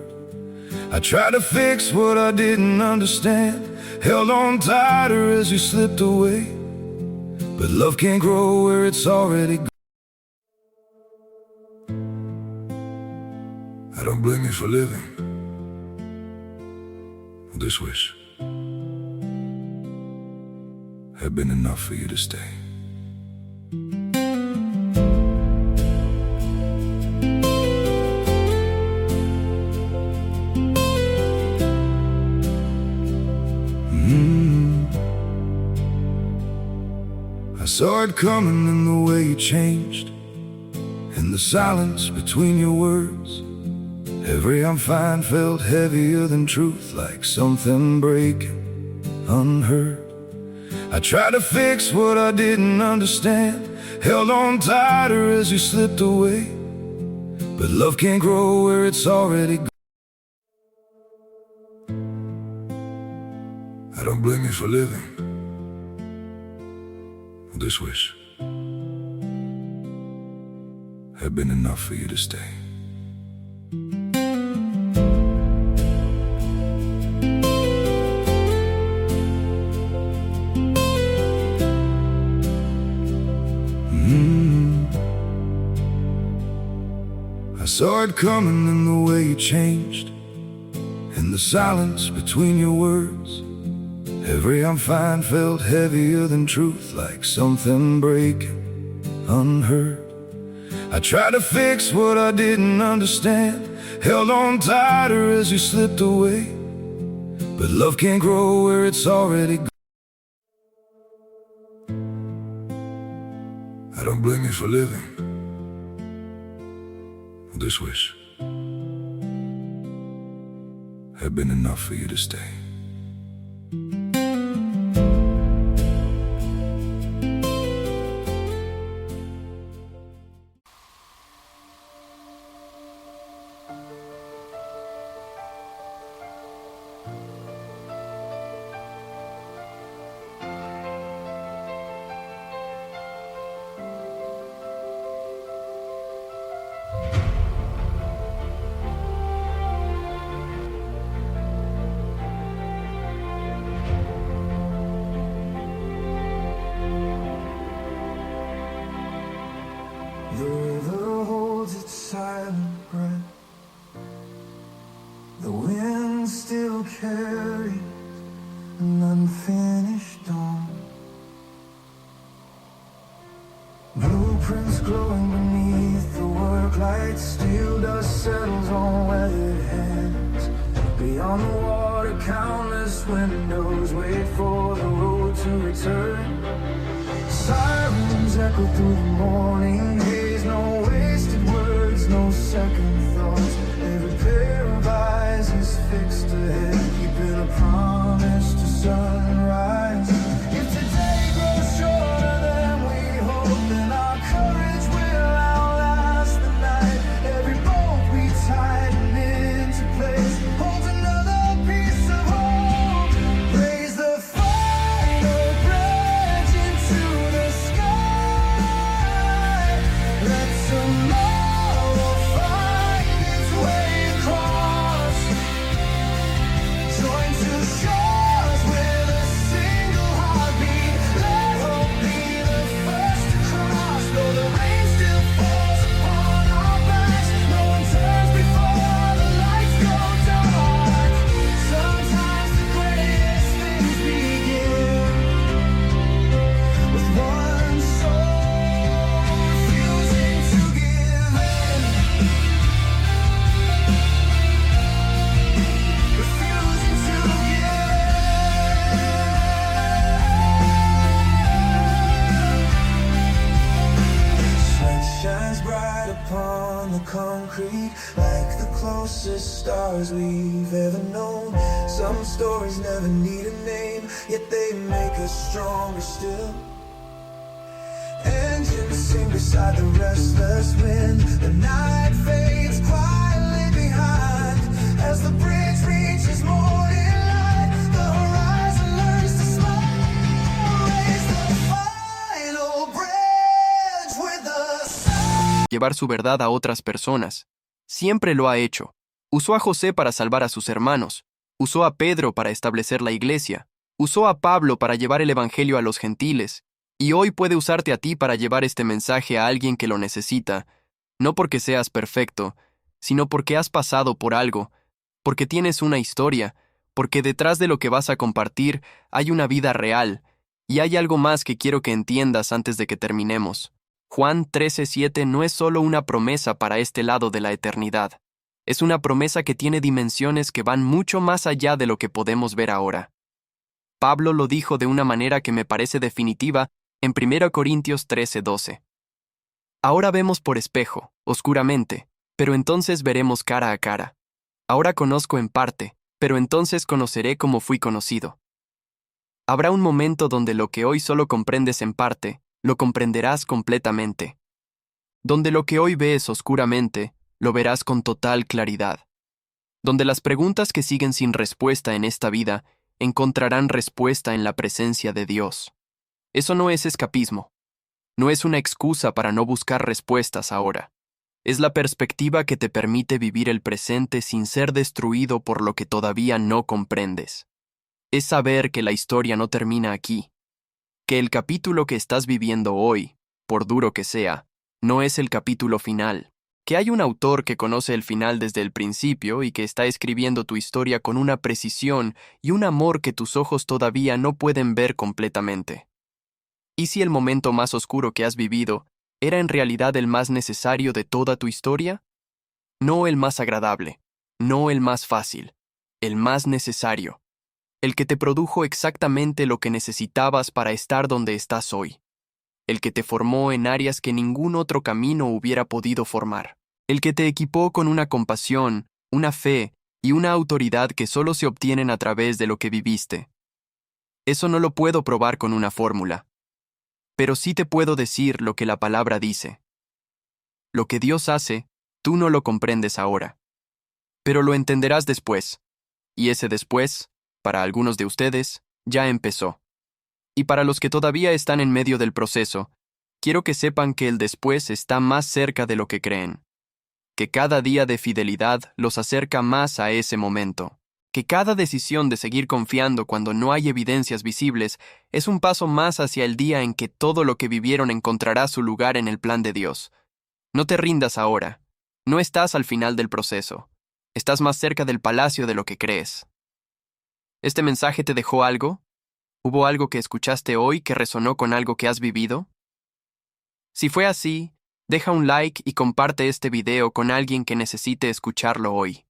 I tried to fix what I didn't understand, held on tighter as you slipped away. But love can't grow where it's already gone. I don't blame you for living this wish had been enough for you to stay. I saw it coming in the way you changed, in the silence between your words. Every I'm fine felt heavier than truth, like something breaking, unheard. I tried to fix what I didn't understand, held on tighter as you slipped away. But love can't grow where it's already gone. I don't blame you for living this wish had been enough for you to stay. I saw it coming in the way you changed, in the silence between your words. Every I'm fine felt heavier than truth, like something breaking, unheard. I tried to fix what I didn't understand, held on tighter as you slipped away. But love can't grow where it's already gone. I don't blame you for living this wish had been enough for you to stay. The river holds its silent breath. The wind still carries an unfinished dawn. Blueprints glowing beneath the work light. Steel dust settles on weathered hands. Beyond the water, countless windows wait for the road to return. Sirens echo through the morning haze. No wasted words, no second thoughts. Every pair of eyes is fixed ahead, keeping a promise to sunrise. If today grows shorter than we hope, then our courage will outlast the night. Every bolt we tighten into place holds another piece of hope. Raise the final branch into the sky. Let tomorrow find its way across. closest stars we've ever known. Some stories never need a name, yet they make us stronger still. Engines sing beside the restless wind. The night fades quietly behind as the bridge reaches morning light. The horizon learns to smile. Raise the final bridge with the sun. Llevar su verdad a otras personas. Siempre lo ha hecho. Usó a José para salvar a sus hermanos. Usó a Pedro para establecer la iglesia. Usó a Pablo para llevar el evangelio a los gentiles. Y hoy puede usarte a ti para llevar este mensaje a alguien que lo necesita, no porque seas perfecto, sino porque has pasado por algo, porque tienes una historia, porque detrás de lo que vas a compartir hay una vida real, y hay algo más que quiero que entiendas antes de que terminemos. Juan 13:7 no es solo una promesa para este lado de la eternidad, es una promesa que tiene dimensiones que van mucho más allá de lo que podemos ver ahora. Pablo lo dijo de una manera que me parece definitiva en 1 Corintios 13:12. Ahora vemos por espejo, oscuramente, pero entonces veremos cara a cara. Ahora conozco en parte, pero entonces conoceré como fui conocido. Habrá un momento donde lo que hoy solo comprendes en parte, lo comprenderás completamente. Donde lo que hoy ves oscuramente, lo verás con total claridad. Donde las preguntas que siguen sin respuesta en esta vida encontrarán respuesta en la presencia de Dios. Eso no es escapismo. No es una excusa para no buscar respuestas ahora. Es la perspectiva que te permite vivir el presente sin ser destruido por lo que todavía no comprendes. Es saber que la historia no termina aquí, que el capítulo que estás viviendo hoy, por duro que sea, no es el capítulo final, que hay un autor que conoce el final desde el principio y que está escribiendo tu historia con una precisión y un amor que tus ojos todavía no pueden ver completamente. ¿Y si el momento más oscuro que has vivido era en realidad el más necesario de toda tu historia? No el más agradable, no el más fácil, el más necesario, el que te produjo exactamente lo que necesitabas para estar donde estás hoy, el que te formó en áreas que ningún otro camino hubiera podido formar, el que te equipó con una compasión, una fe y una autoridad que solo se obtienen a través de lo que viviste. Eso no lo puedo probar con una fórmula. Pero sí te puedo decir lo que la palabra dice. Lo que Dios hace, tú no lo comprendes ahora. Pero lo entenderás después. Y ese después, para algunos de ustedes, ya empezó. Y para los que todavía están en medio del proceso, quiero que sepan que el después está más cerca de lo que creen. Que cada día de fidelidad los acerca más a ese momento. Que cada decisión de seguir confiando cuando no hay evidencias visibles es un paso más hacia el día en que todo lo que vivieron encontrará su lugar en el plan de Dios. No te rindas ahora. No estás al final del proceso. Estás más cerca del palacio de lo que crees. ¿Este mensaje te dejó algo? ¿Hubo algo que escuchaste hoy que resonó con algo que has vivido? Si fue así, deja un like y comparte este video con alguien que necesite escucharlo hoy.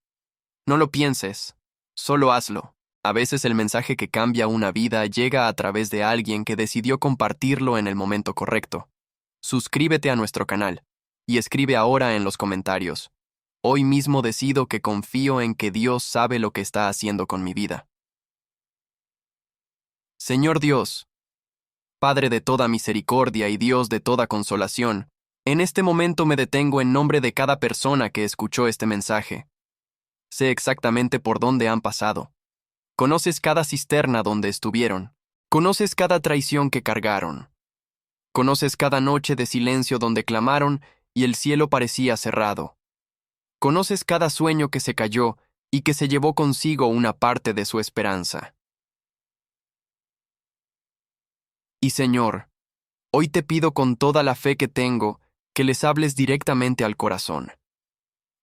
No lo pienses. Solo hazlo. A veces el mensaje que cambia una vida llega a través de alguien que decidió compartirlo en el momento correcto. Suscríbete a nuestro canal y escribe ahora en los comentarios. Hoy mismo decido que confío en que Dios sabe lo que está haciendo con mi vida. Señor Dios, Padre de toda misericordia y Dios de toda consolación, en este momento me detengo en nombre de cada persona que escuchó este mensaje. Sé exactamente por dónde han pasado. Conoces cada cisterna donde estuvieron. Conoces cada traición que cargaron. Conoces cada noche de silencio donde clamaron y el cielo parecía cerrado. Conoces cada sueño que se cayó y que se llevó consigo una parte de su esperanza. Y Señor, hoy te pido con toda la fe que tengo que les hables directamente al corazón.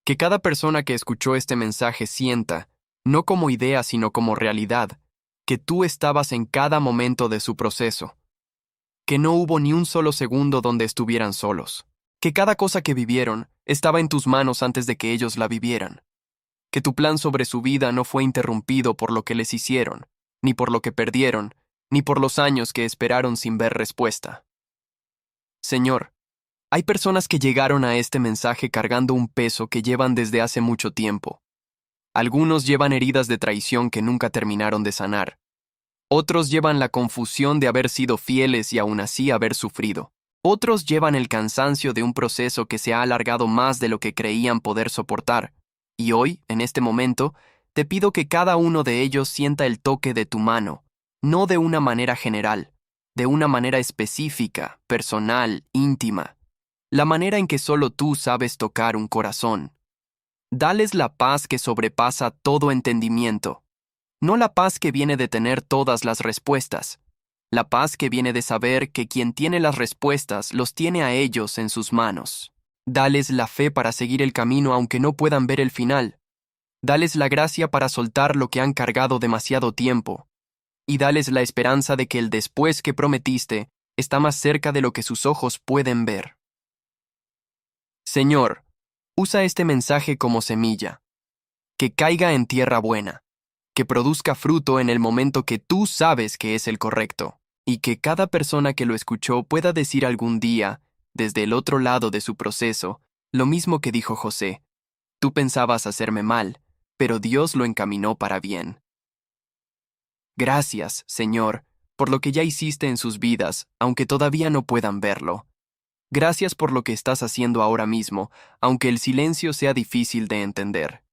Que cada persona que escuchó este mensaje sienta, no como idea sino como realidad, que tú estabas en cada momento de su proceso. Que no hubo ni un solo segundo donde estuvieran solos. Que cada cosa que vivieron estaba en tus manos antes de que ellos la vivieran. Que tu plan sobre su vida no fue interrumpido por lo que les hicieron, ni por lo que perdieron, ni por los años que esperaron sin ver respuesta. Señor, hay personas que llegaron a este mensaje cargando un peso que llevan desde hace mucho tiempo. Algunos llevan heridas de traición que nunca terminaron de sanar. Otros llevan la confusión de haber sido fieles y aún así haber sufrido. Otros llevan el cansancio de un proceso que se ha alargado más de lo que creían poder soportar. Y hoy, en este momento, te pido que cada uno de ellos sienta el toque de tu mano, no de una manera general, de una manera específica, personal, íntima, la manera en que solo tú sabes tocar un corazón. Dales la paz que sobrepasa todo entendimiento, no la paz que viene de tener todas las respuestas, la paz que viene de saber que quien tiene las respuestas los tiene a ellos en sus manos. Dales la fe para seguir el camino aunque no puedan ver el final. Dales la gracia para soltar lo que han cargado demasiado tiempo. Y dales la esperanza de que el después que prometiste está más cerca de lo que sus ojos pueden ver. Señor, usa este mensaje como semilla, que caiga en tierra buena, que produzca fruto en el momento que tú sabes que es el correcto, y que cada persona que lo escuchó pueda decir algún día, desde el otro lado de su proceso, lo mismo que dijo José: tú pensabas hacerme mal, pero Dios lo encaminó para bien. Gracias, Señor, por lo que ya hiciste en sus vidas, aunque todavía no puedan verlo. Gracias por lo que estás haciendo ahora mismo, aunque el silencio sea difícil de entender.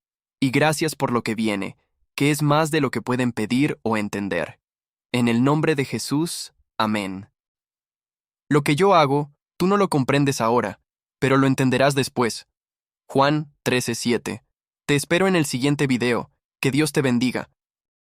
Y gracias por lo que viene, que es más de lo que pueden pedir o entender. En el nombre de Jesús, amén. Lo que yo hago, tú no lo comprendes ahora, pero lo entenderás después. Juan 13:7. Te espero en el siguiente video. Que Dios te bendiga.